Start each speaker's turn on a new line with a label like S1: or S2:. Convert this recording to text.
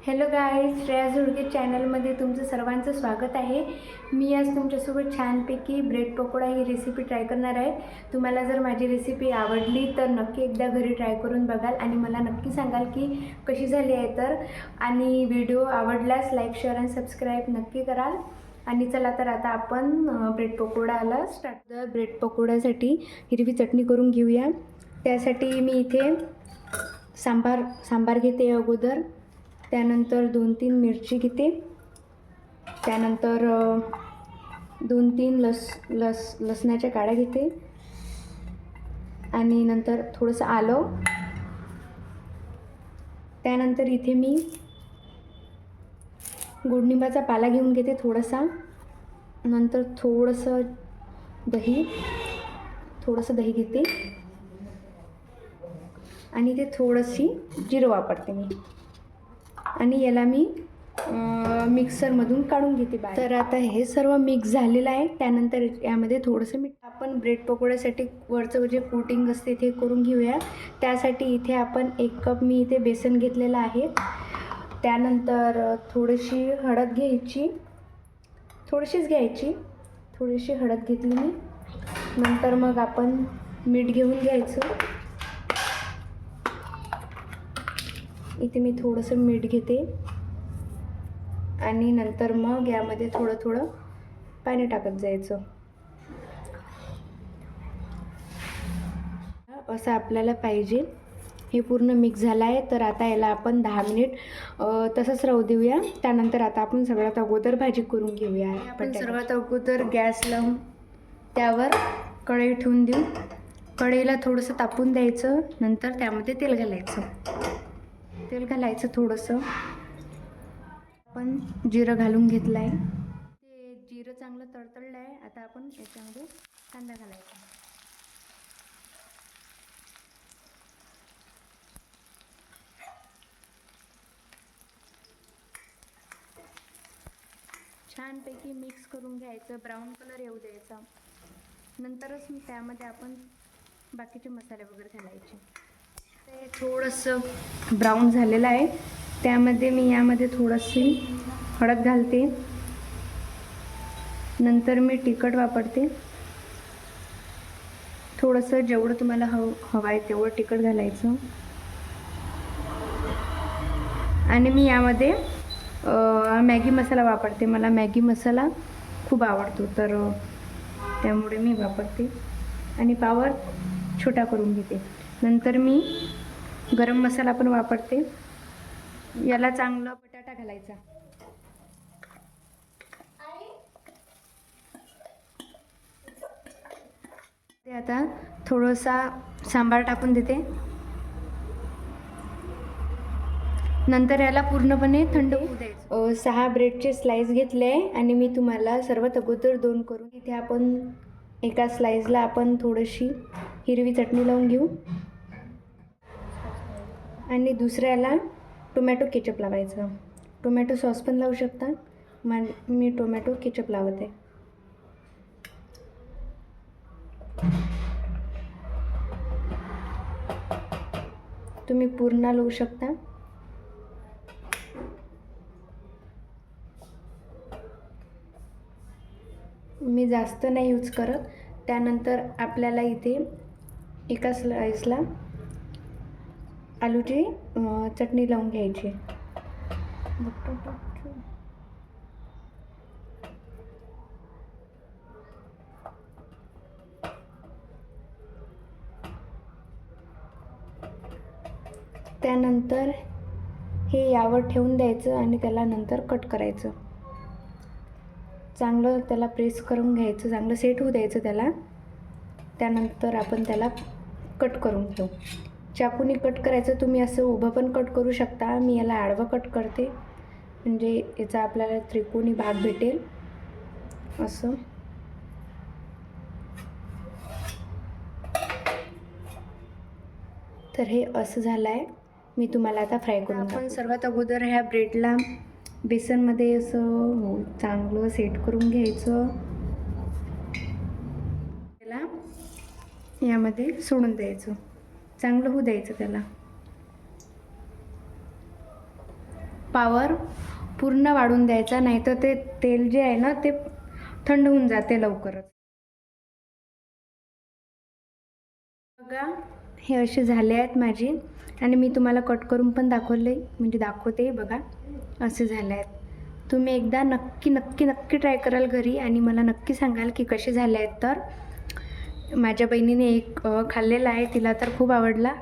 S1: Hello guys, Shreya झुडगे चॅनलमध्ये तुमचं सर्वांचं स्वागत आहे. मी आज तुमच्यासोबत छानपैकी ब्रेड पकोडा ही रेसिपी ट्राय करणार आहे. तुम्हाला जर माझी रेसिपी आवडली तर नक्की एकदा घरी ट्राय करून बघाल आणि मला नक्की सांगाल की कशी झाली आहे तर. आणि व्हिडिओ आवडल्यास लाईक, शेअर आणि सबस्क्राईब नक्की कराल. आणि चला तर आता आपण ब्रेड पकोडाला स्टार्ट. ब्रेड पकोड्यासाठी हिरवी चटणी करून घेऊया. त्यासाठी मी इथे सांबार घेते अगोदर. त्यानंतर 2-3 मिरची घेते. त्यानंतर 2-3 लसणाच्या काड्या घेते. आणि नंतर थोडंसं आलं. त्यानंतर इथे मी गोडनिंबाचा पाला घेऊन घेते थोडासा. नंतर थोडंसं दही घेते. आणि ते थोडीशी जिरं वापरते मी. आणि याला मी मिक्सरमधून काढून घेते बाहेर. तर आता हे सर्व मिक्स झालेलं आहे. त्यानंतर यामध्ये थोडंसं मीठ. आपण ब्रेड पकोड्यासाठी वरचं जे कोटिंग असते ते करून घेऊया. त्यासाठी इथे आपण 1 कप मी इथे बेसन घेतलेलं आहे. त्यानंतर थोडीशी हळद घ्यायची. थोडीशी हळद घेतली मी. नंतर मग आपण मीठ घेऊन घ्यायचं. इथे मी थोडंसं मीठ घेते. आणि नंतर मग यामध्ये थोडं पाणी टाकत जायचं. असं आपल्याला पाहिजे. हे पूर्ण मिक्स झालं आहे. तर आता याला आपण 10 मिनिट तसंच राहू देऊया. त्यानंतर आता आपण सगळ्यात अगोदर भाजी करून घेऊया. आपण सर्वात अगोदर गॅस लावून त्यावर कढई ठेवून देऊ. कढईला थोडंसं तापून द्यायचं. नंतर त्यामध्ये तेल घालायचं थोडंसं. आपण जिरं घालून घेतलं आहे. ते जिरं चांगलं तडतडलं आहे. आता आपण याच्यामध्ये कांदा घालायचा. छानपैकी मिक्स करून घ्यायचं. ब्राऊन कलर येऊ द्यायचा. नंतरच त्यामध्ये आपण बाकीचे मसाले वगैरे घालायचे. ते थोडंसं ब्राऊन झालेलं आहे. त्यामध्ये मी यामध्ये थोडीशी हळद घालते. नंतर मी तिखट वापरते. थोडंसं जेवढं तुम्हाला हवं आहे तेवढं तिखट घालायचं. आणि मी यामध्ये मॅगी मसाला वापरते. मला मॅगी मसाला खूप आवडतो, तर त्यामुळे मी वापरते. आणि पावर छोटा करून घेते. नंतर मी गरम मसाला पण वापरते. याला चांगलं बटाटा घालायचा. ते आता थोडासा सांबार टाकून देते. नंतर याला पूर्णपणे थंड होऊ द्यायचं. 6 ब्रेडचे स्लाइस घेतले आहे. आणि मी तुम्हाला सर्वात अगोदर 2 करून. इथे आपण एका स्लाइसला आपण थोडीशी हिरवी चटणी लावून घेऊ. आणि दुसऱ्याला टोमॅटो केचप लावायचं. टोमॅटो सॉस पण लावू शकता. मी टोमॅटो केचप लावते. तुम्ही पूर्ण लावू शकता. मी जास्त नाही यूज करत. त्यानंतर आपल्याला इथे एका स्लाइसला आलूची चटणी लावून घ्यायची. त्यानंतर हे यावर ठेवून द्यायचं आणि त्याला नंतर कट करायचं. चांगलं त्याला प्रेस करून घ्यायचं. चांगलं सेट होऊ द्यायचं त्याला. त्यानंतर आपण त्याला कट करून घेऊ. चाकूने कट करायचं. तुम्ही असं उभं पण कट करू शकता. मी याला आडवं कट करते, म्हणजे याचा आपल्याला त्रिकोणी भाग भेटेल असं. तर हे असं झालं आहे. मी तुम्हाला आता फ्राय करून. आपण सर्वात अगोदर ह्या ब्रेडला बेसनमध्ये असं चांगलं सेट करून घ्यायचं. त्याला यामध्ये सोडून द्यायचं. चांगलं होऊ द्यायचं त्याला. पावर पूर्ण वाढून द्यायचा, नाहीतर ते तेल जे आहे ना ते थंड होऊन जाते लवकरच. बघा हे असे झाले आहेत माझे, आणि मी तुम्हाला कट करून पण दाखवले, म्हणजे दाखवते बघा असे झाले आहेत. तुम्ही एकदा नक्की नक्की नक्की ट्राय कराल घरी आणि मला नक्की सांगाल की कसे झाले आहेत. तर माझ्या बहिणीने एक खाल्लेला आहे, तिला तर खूप आवडला.